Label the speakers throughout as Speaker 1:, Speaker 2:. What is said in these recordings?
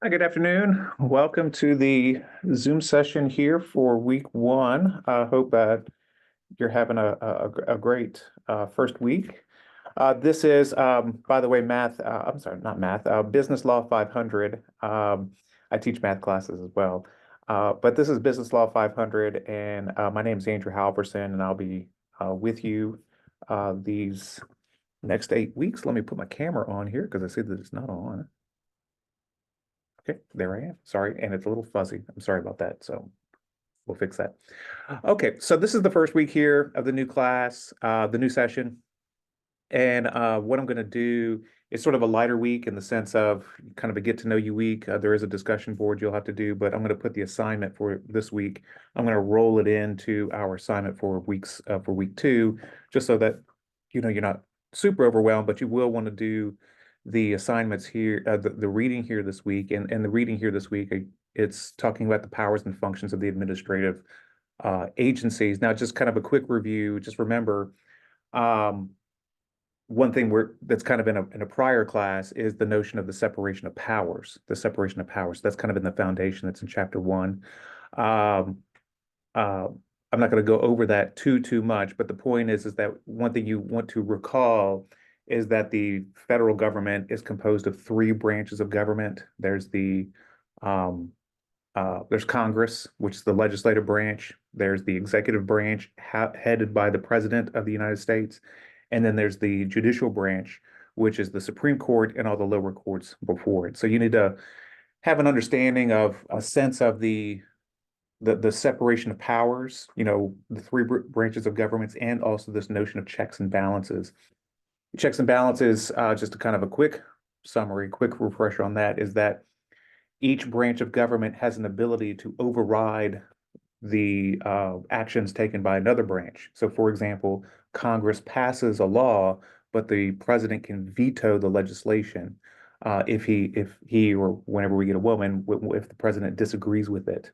Speaker 1: Hi, good afternoon. Welcome to the Zoom session here for week one. I hope that you're having a great first week. This is, by the way, I'm sorry, not math, Business Law 500. I teach math classes as well. But this is Business Law 500, and my name is Andrew Halverson, and I'll be with you these next 8 weeks. Let me put my camera on here because I see that it's not on. Okay, there I am. Sorry, and it's a little fuzzy. I'm sorry about that. So we'll fix that. Okay, so this is the first week here of the new class, the new session. And what I'm going to do is sort of a lighter week in the sense of kind of a get to know you week. There is a discussion board you'll have to do, but I'm going to put the assignment for this week. I'm going to roll it into our assignment for week two, just so that you're not super overwhelmed, but you will want to do the assignments here, the reading here this week, and the reading here this week. It's talking about the powers and functions of the administrative agencies. Now, just kind of a quick review. Just remember. One thing that's kind of in a prior class is the notion of the separation of powers, the separation of powers. That's kind of in the foundation. That's in chapter one. Um, uh, I'm not going to go over that too much, but the point is that one thing you want to recall is that the federal government is composed of three branches of government. There's Congress, which is the legislative branch. There's the executive branch, headed by the President of the United States. And then there's the judicial branch, which is the Supreme Court and all the lower courts before it. So you need to have an understanding of a sense of the separation of powers, the three branches of governments, and also this notion of checks and balances. Checks and balances, just a kind of a quick summary, quick refresher on that, is that each branch of government has an ability to override the actions taken by another branch. So, for example, Congress passes a law, but the president can veto the legislation if he or whenever we get a woman, if the president disagrees with it.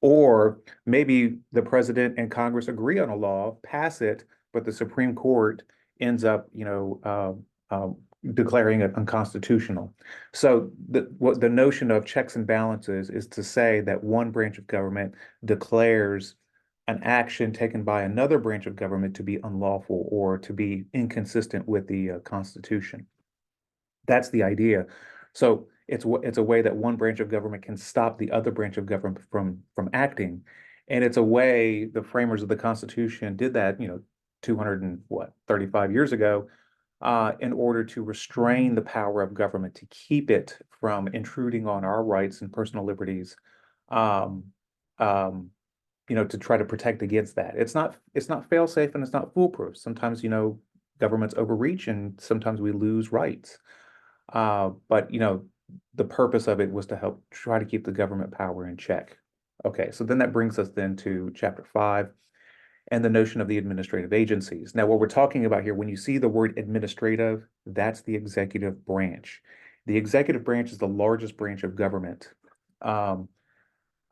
Speaker 1: Or maybe the president and Congress agree on a law, pass it, but the Supreme Court ends up, declaring it unconstitutional. So what the notion of checks and balances is to say that one branch of government declares an action taken by another branch of government to be unlawful or to be inconsistent with the Constitution. That's the idea. So it's a way that one branch of government can stop the other branch of government from acting. And it's a way the framers of the Constitution did that, 200 and 35 years ago, in order to restrain the power of government, to keep it from intruding on our rights and personal liberties, um, um, to try to protect against that. It's not fail safe and it's not foolproof. Sometimes, governments overreach and sometimes we lose rights. But the purpose of it was to help try to keep the government power in check. Okay, so then that brings us then to chapter 5 and the notion of the administrative agencies. Now, what we're talking about here, when you see the word administrative, that's the executive branch. The executive branch is the largest branch of government. Um,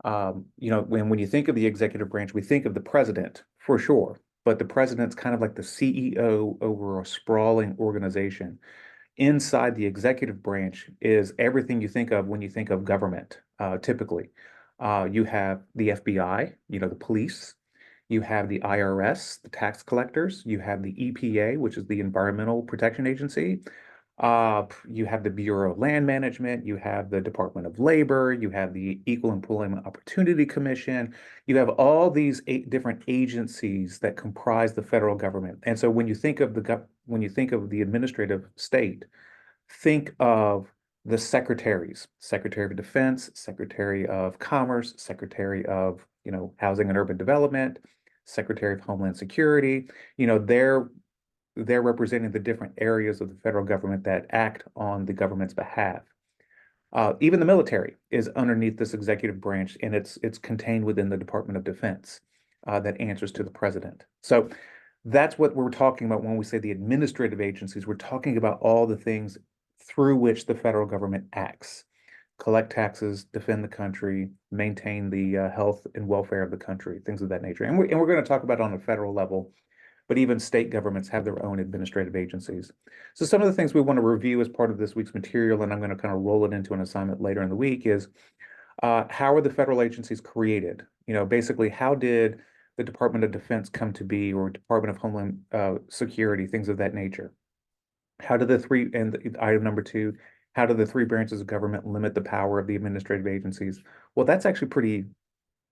Speaker 1: when you think of the executive branch, we think of the president for sure, but the president's kind of like the CEO over a sprawling organization. Inside the executive branch is everything you think of when you think of government, typically. You have the FBI, the police. You have the IRS, the tax collectors. You have the EPA, which is the Environmental Protection Agency. You have the Bureau of Land Management. You have the Department of Labor. You have the Equal Employment Opportunity Commission. You have all these 8 different agencies that comprise the federal government. And so when you think of the administrative state, think of the secretaries, Secretary of Defense, Secretary of Commerce, Secretary of, Housing and Urban Development, Secretary of Homeland Security. They're representing the different areas of the federal government that act on the government's behalf. Even the military is underneath this executive branch, and it's contained within the Department of Defense that answers to the president. So that's what we're talking about when we say the administrative agencies. We're talking about all the things through which the federal government acts: collect taxes, defend the country, maintain the health and welfare of the country, things of that nature. And we're going to talk about it on a federal level. but even state governments have their own administrative agencies. So some of the things we want to review as part of this week's material, and I'm going to kind of roll it into an assignment later in the week, is how are the federal agencies created? Basically, how did the Department of Defense come to be, or Department of Homeland Security, things of that nature? How do the three, and item number two, how do the three branches of government limit the power of the administrative agencies? Well, that's actually pretty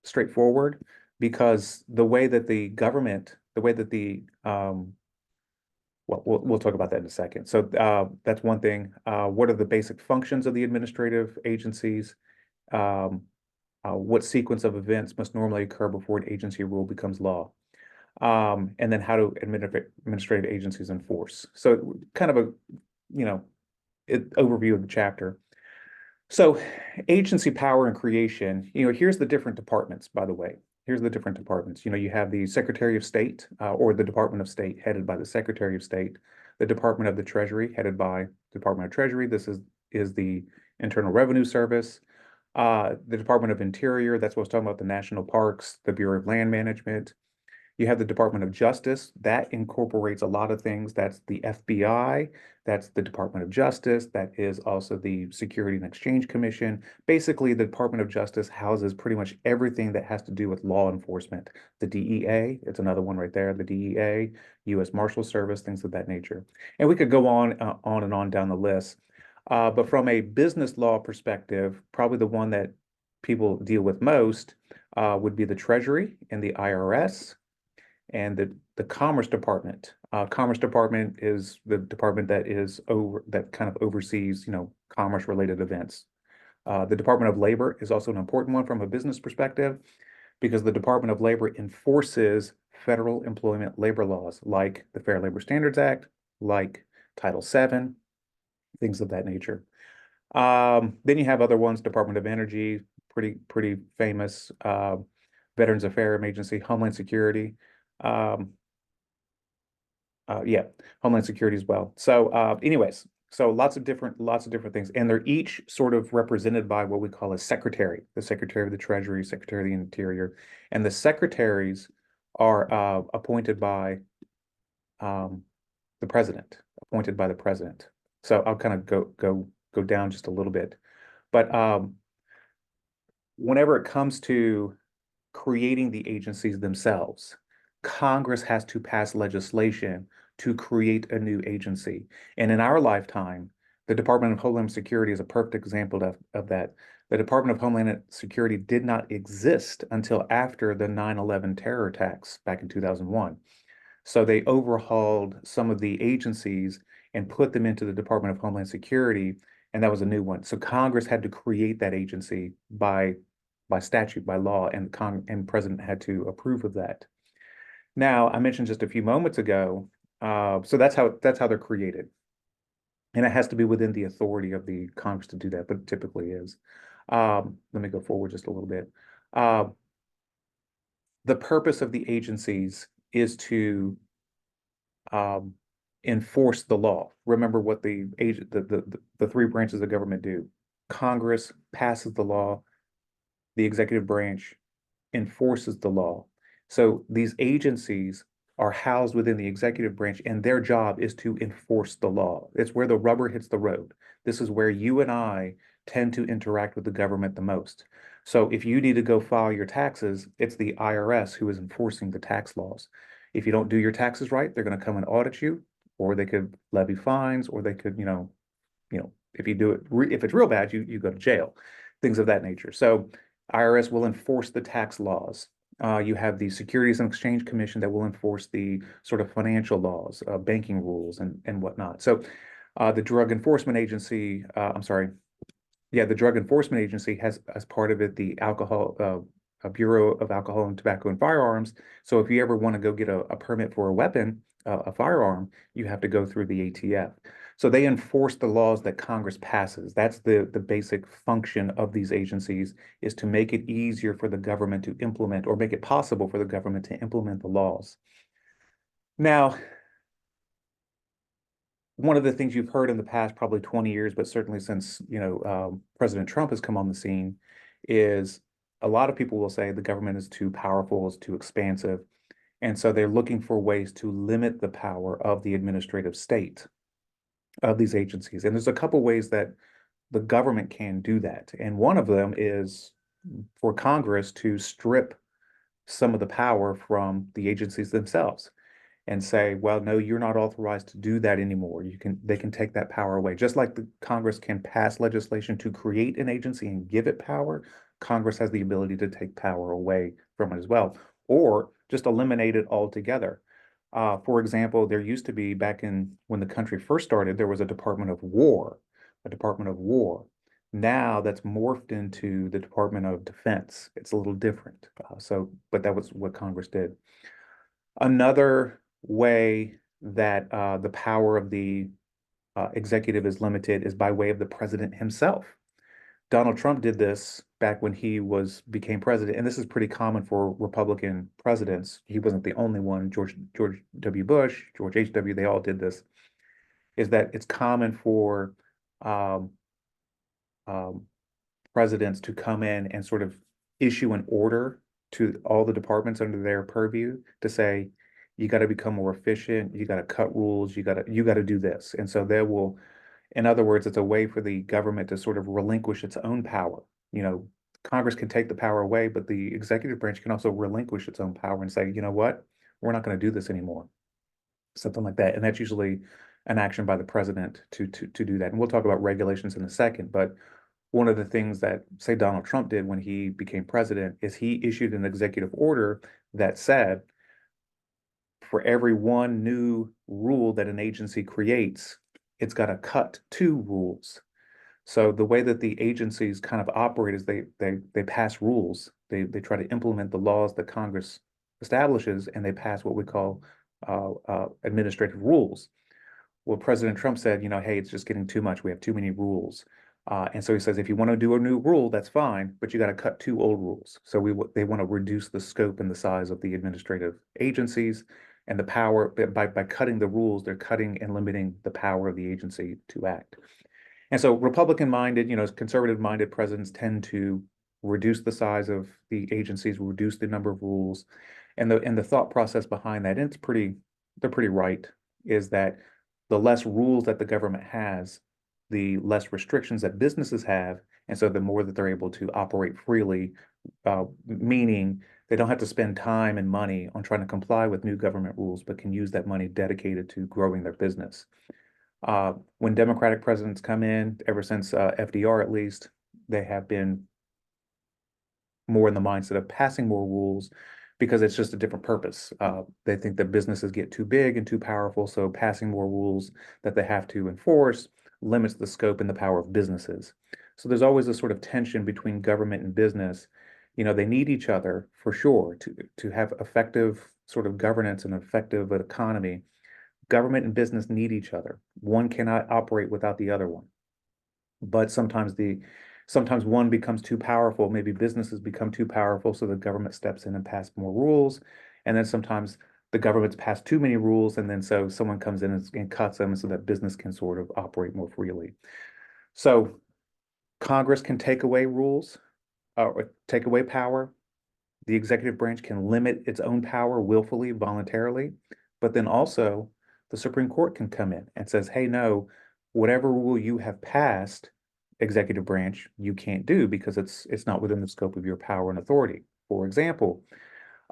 Speaker 1: straightforward because the way that the government, the way that the, well, we'll talk about that in a second. So that's one thing. What are the basic functions of the administrative agencies? Um, what sequence of events must normally occur before an agency rule becomes law? And then how do administrative agencies enforce? So kind of a, you know, overview of the chapter. So agency power and creation, here's the different departments, by the way. Here's the different departments. You have the Secretary of State or the Department of State headed by the Secretary of State, the Department of the Treasury headed by the Department of Treasury. This is the Internal Revenue Service. The Department of Interior, that's what I was talking about, the national parks, the Bureau of Land Management. You have the Department of Justice. That incorporates a lot of things. That's the FBI. That's the Department of Justice. That is also the Security and Exchange Commission. Basically, the Department of Justice houses pretty much everything that has to do with law enforcement. The DEA, it's another one right there. The DEA, U.S. Marshal Service, things of that nature. And we could go on and on down the list. But from a business law perspective, probably the one that people deal with most would be the Treasury and the IRS and the Commerce Department. Commerce Department is the department that kind of oversees, commerce related events. The Department of Labor is also an important one from a business perspective because the Department of Labor enforces federal employment labor laws like the Fair Labor Standards Act, like Title VII, things of that nature. Then you have other ones, Department of Energy, pretty famous, Veterans Affairs Agency, Homeland Security. Um, yeah, Homeland Security as well. So, anyways, so lots of different things, and they're each sort of represented by what we call a secretary, the Secretary of the Treasury, Secretary of the Interior, and the secretaries are appointed by the president, appointed by the president. So I'll kind of go down just a little bit, but whenever it comes to creating the agencies themselves, Congress has to pass legislation to create a new agency. And in our lifetime, the Department of Homeland Security is a perfect example of that. The Department of Homeland Security did not exist until after the 9/11 terror attacks back in 2001. So they overhauled some of the agencies and put them into the Department of Homeland Security, and that was a new one. So Congress had to create that agency by statute, by law, and the president had to approve of that. Now, I mentioned just a few moments ago, so that's how they're created, and it has to be within the authority of the Congress to do that, but it typically is. Let me go forward just a little bit. The purpose of the agencies is to enforce the law. Remember what the three branches of government do. Congress passes the law, the executive branch enforces the law. So these agencies are housed within the executive branch, and their job is to enforce the law. It's where the rubber hits the road. This is where you and I tend to interact with the government the most. So if you need to go file your taxes, it's the IRS who is enforcing the tax laws. If you don't do your taxes right, they're going to come and audit you, or they could levy fines, or they could, if you do it, if it's real bad, you go to jail, things of that nature. So IRS will enforce the tax laws. You have the Securities and Exchange Commission that will enforce the sort of financial laws, banking rules, and whatnot. So the Drug Enforcement Agency, the Drug Enforcement Agency has, as part of it, the a Bureau of Alcohol and Tobacco and Firearms. So if you ever want to go get a permit for a weapon, a firearm, you have to go through the ATF. So they enforce the laws that Congress passes. That's the basic function of these agencies, is to make it easier for the government to implement, or make it possible for the government to implement the laws. Now, one of the things you've heard in the past probably 20 years, but certainly since, President Trump has come on the scene, is a lot of people will say the government is too powerful, is too expansive. And so they're looking for ways to limit the power of the administrative state of these agencies. And there's a couple ways that the government can do that. And one of them is for Congress to strip some of the power from the agencies themselves and say, well, no, you're not authorized to do that anymore. They can take that power away. Just like the Congress can pass legislation to create an agency and give it power, Congress has the ability to take power away from it as well, or just eliminate it altogether. For example, there used to be back in when the country first started, there was a Department of War, a Department of War. Now that's morphed into the Department of Defense. It's a little different. But that was what Congress did. Another way that the power of the executive is limited is by way of the president himself. Donald Trump did this back when he became president, and this is pretty common for Republican presidents. He wasn't the only one. George W. Bush, George H.W., they all did this. Is that it's common for um, um, presidents to come in and sort of issue an order to all the departments under their purview to say, you got to become more efficient, you got to cut rules, you got to do this. And so they will, in other words, it's a way for the government to sort of relinquish its own power. You know, Congress can take the power away, but the executive branch can also relinquish its own power and say, you know what, we're not going to do this anymore. Something like that. And that's usually an action by the president to do that. And we'll talk about regulations in a second, but one of the things that, say, Donald Trump did when he became president is he issued an executive order that said for every one new rule that an agency creates, it's got to cut two rules. So the way that the agencies kind of operate is they pass rules. They try to implement the laws that Congress establishes, and they pass what we call administrative rules. Well, President Trump said, hey, it's just getting too much. We have too many rules. And so he says, if you want to do a new rule, that's fine, but you got to cut two old rules. So they want to reduce the scope and the size of the administrative agencies and the power. By cutting the rules, they're cutting and limiting the power of the agency to act. And so Republican-minded, conservative-minded presidents tend to reduce the size of the agencies, reduce the number of rules, and the thought process behind that, and they're pretty right, is that the less rules that the government has, the less restrictions that businesses have, and so the more that they're able to operate freely, meaning they don't have to spend time and money on trying to comply with new government rules, but can use that money dedicated to growing their business. When Democratic presidents come in, ever since FDR at least, they have been more in the mindset of passing more rules because it's just a different purpose. They think that businesses get too big and too powerful, so passing more rules that they have to enforce limits the scope and the power of businesses. So there's always a sort of tension between government and business. They need each other for sure to have effective sort of governance and effective economy. Government and business need each other. One cannot operate without the other one. But sometimes one becomes too powerful. Maybe businesses become too powerful, so the government steps in and pass more rules. And then sometimes the government's passed too many rules, and then so someone comes in and cuts them so that business can sort of operate more freely. So Congress can take away rules or take away power. The executive branch can limit its own power willfully, voluntarily, but then also the Supreme Court can come in and says, hey, no, whatever rule you have passed, executive branch, you can't do because it's not within the scope of your power and authority. For example,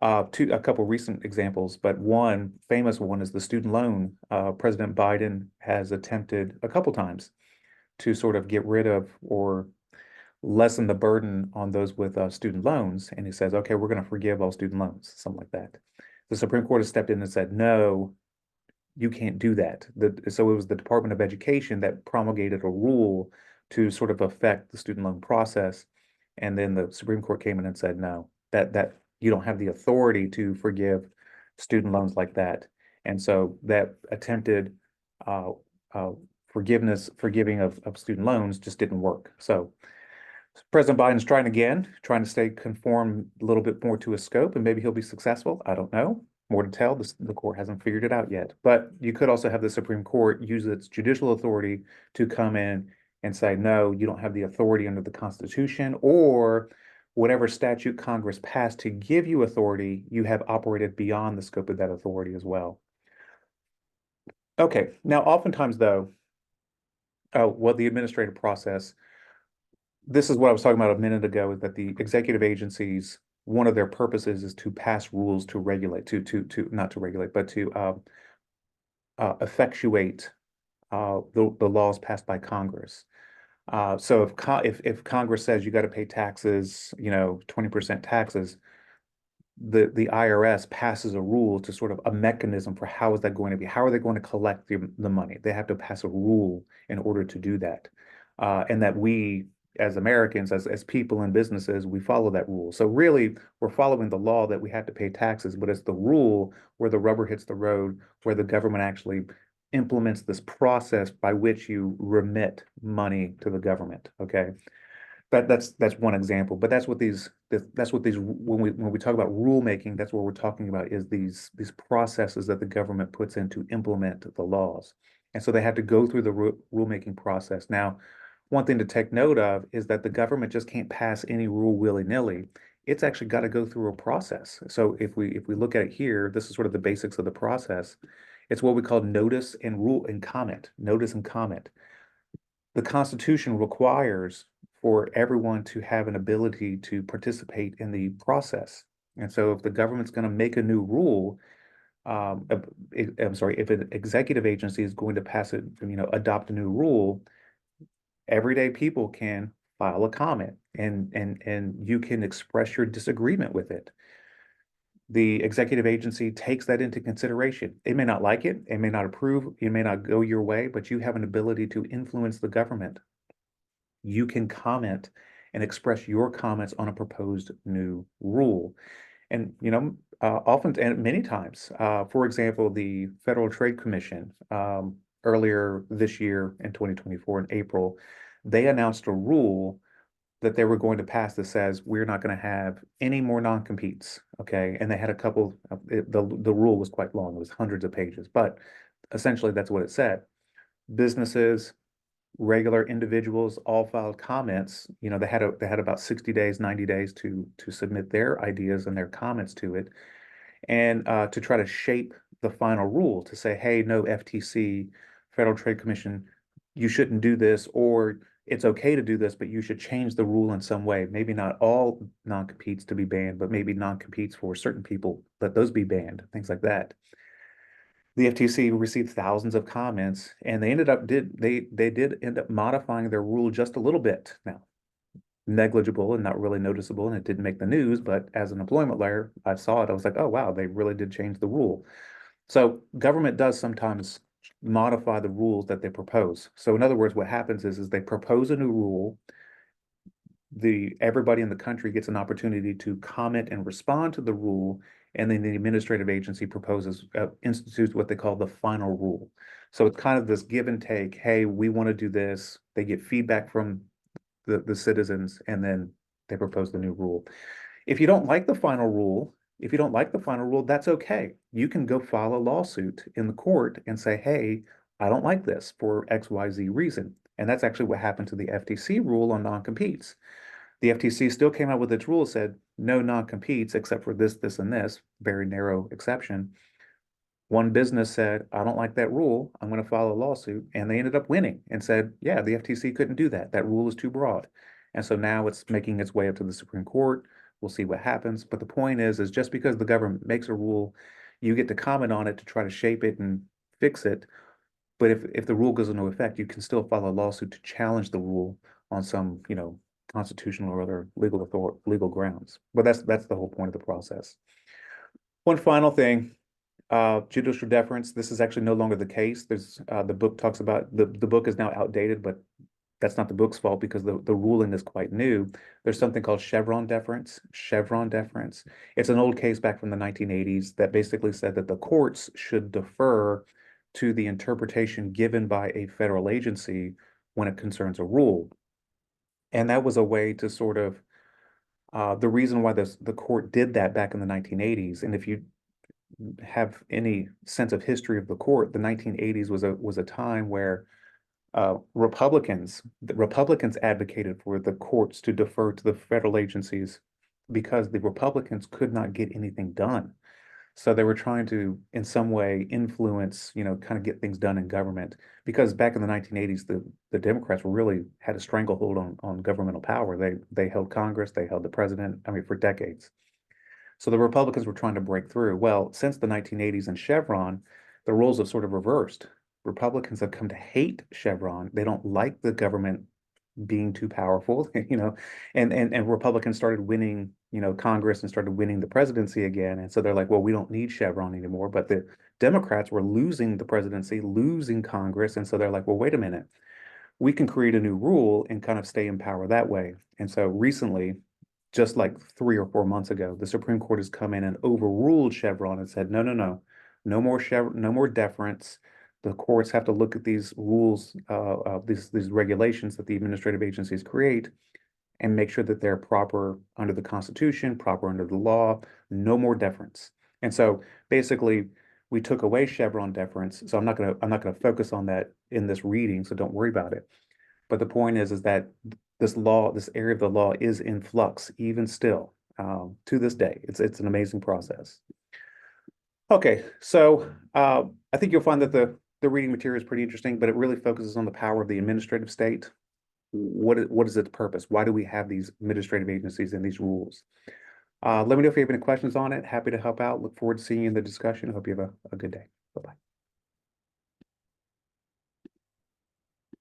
Speaker 1: a couple recent examples, but one famous one is the student loan. President Biden has attempted a couple times to sort of get rid of or lessen the burden on those with student loans. And he says, okay, we're going to forgive all student loans, something like that. The Supreme Court has stepped in and said, no, you can't do that. So it was the Department of Education that promulgated a rule to sort of affect the student loan process. And then the Supreme Court came in and said, no, that you don't have the authority to forgive student loans like that. And so that attempted uh, forgiving of student loans just didn't work. So President Biden's trying again, trying to stay conform a little bit more to his scope, and maybe he'll be successful. I don't know. More to tell. The court hasn't figured it out yet. But you could also have the Supreme Court use its judicial authority to come in and say, no, you don't have the authority under the Constitution, or whatever statute Congress passed to give you authority, you have operated beyond the scope of that authority as well. Okay, now oftentimes though, the administrative process, this is what I was talking about a minute ago, is that the executive agencies, one of their purposes is to pass rules to regulate, to not to regulate, but to effectuate the laws passed by Congress. So if Congress says you got to pay taxes, 20% taxes, the IRS passes a rule to sort of a mechanism for how is that going to be? How are they going to collect the money? They have to pass a rule in order to do that. And that we, as Americans, as people and businesses, we follow that rule. So really, we're following the law that we have to pay taxes, but it's the rule where the rubber hits the road, where the government actually implements this process by which you remit money to the government. Okay. That's one example, but that's what these when we talk about rulemaking, that's what we're talking about, is these processes that the government puts in to implement the laws. And so they have to go through the rulemaking process. Now, one thing to take note of is that the government just can't pass any rule willy-nilly. It's actually got to go through a process. So if we look at it here, this is sort of the basics of the process. It's what we call notice and rule and comment, notice and comment. The Constitution requires for everyone to have an ability to participate in the process. And so if the government's going to make a new rule, I'm sorry, if an executive agency is going to pass it, adopt a new rule, everyday people can file a comment and you can express your disagreement with it. The executive agency takes that into consideration. It may not like it, it may not approve, it may not go your way, but you have an ability to influence the government. You can comment and express your comments on a proposed new rule. And, often and many times, for example, the Federal Trade Commission, earlier this year in 2024 in April, they announced a rule that they were going to pass that says we're not going to have any more non-competes. Okay. And they had a couple, the rule was quite long, it was hundreds of pages, but essentially that's what it said. Businesses, regular individuals all filed comments. They had about 60 days, 90 days to submit their ideas and their comments to it, and to try to shape the final rule to say, hey, no, FTC, Federal Trade Commission, you shouldn't do this, or it's okay to do this, but you should change the rule in some way. Maybe not all non-competes to be banned, but maybe non-competes for certain people, let those be banned, things like that. The FTC received thousands of comments, and they did end up modifying their rule just a little bit. Now, negligible and not really noticeable, and it didn't make the news, but as an employment lawyer, I saw it. I was like, oh, wow, they really did change the rule. So government does sometimes modify the rules that they propose. So in other words, what happens is they propose a new rule. Everybody in the country gets an opportunity to comment and respond to the rule, and then the administrative agency institutes what they call the final rule. So it's kind of this give and take. Hey, we want to do this. They get feedback from the citizens, and then they propose the new rule. If you don't like the final rule, that's okay. You can go file a lawsuit in the court and say, hey, I don't like this for XYZ reason. And that's actually what happened to the FTC rule on non-competes. The FTC still came out with its rule, said no non-competes except for this, this, and this, very narrow exception. One business said, I don't like that rule. I'm going to file a lawsuit. And they ended up winning and said, yeah, the FTC couldn't do that. That rule is too broad. And so now it's making its way up to the Supreme Court. We'll see what happens. But the point is just because the government makes a rule, you get to comment on it to try to shape it and fix it. But if the rule goes into effect, you can still file a lawsuit to challenge the rule on some, constitutional or other legal grounds. But that's the whole point of the process. One final thing. Judicial deference. This is actually no longer the case. There's the book talks about the book is now outdated, but that's not the book's fault because the ruling is quite new. There's something called Chevron deference. Chevron deference. It's an old case back from the 1980s that basically said that the courts should defer to the interpretation given by a federal agency when it concerns a rule. And that was a way to sort of the reason why the court did that back in the 1980s. And if you have any sense of history of the court, the 1980s was a time where Republicans advocated for the courts to defer to the federal agencies because the Republicans could not get anything done. So they were trying to, in some way, influence, kind of get things done in government. Because back in the 1980s, the Democrats really had a stranglehold on governmental power. They held Congress, they held the president, I mean, for decades. So the Republicans were trying to break through. Well, since the 1980s and Chevron, the roles have sort of reversed. Republicans have come to hate Chevron. They don't like the government being too powerful, and Republicans started winning, Congress and started winning the presidency again. And so they're like, well, we don't need Chevron anymore. But the Democrats were losing the presidency, losing Congress. And so they're like, well, wait a minute, we can create a new rule and kind of stay in power that way. And so recently, just like 3 or 4 months ago, the Supreme Court has come in and overruled Chevron and said, no, no, no, no more Chevron, no more deference. The courts have to look at these rules, these regulations that the administrative agencies create, and make sure that they're proper under the Constitution, proper under the law. No more deference. And so basically, we took away Chevron deference. So I'm not gonna focus on that in this reading. So don't worry about it. But the point is that this area of the law is in flux even still, to this day. It's an amazing process. Okay, so I think you'll find that the reading material is pretty interesting, but it really focuses on the power of the administrative state. What is its purpose? Why do we have these administrative agencies and these rules? Let me know if you have any questions on it. Happy to help out. Look forward to seeing you in the discussion. Hope you have a good day. Bye-bye.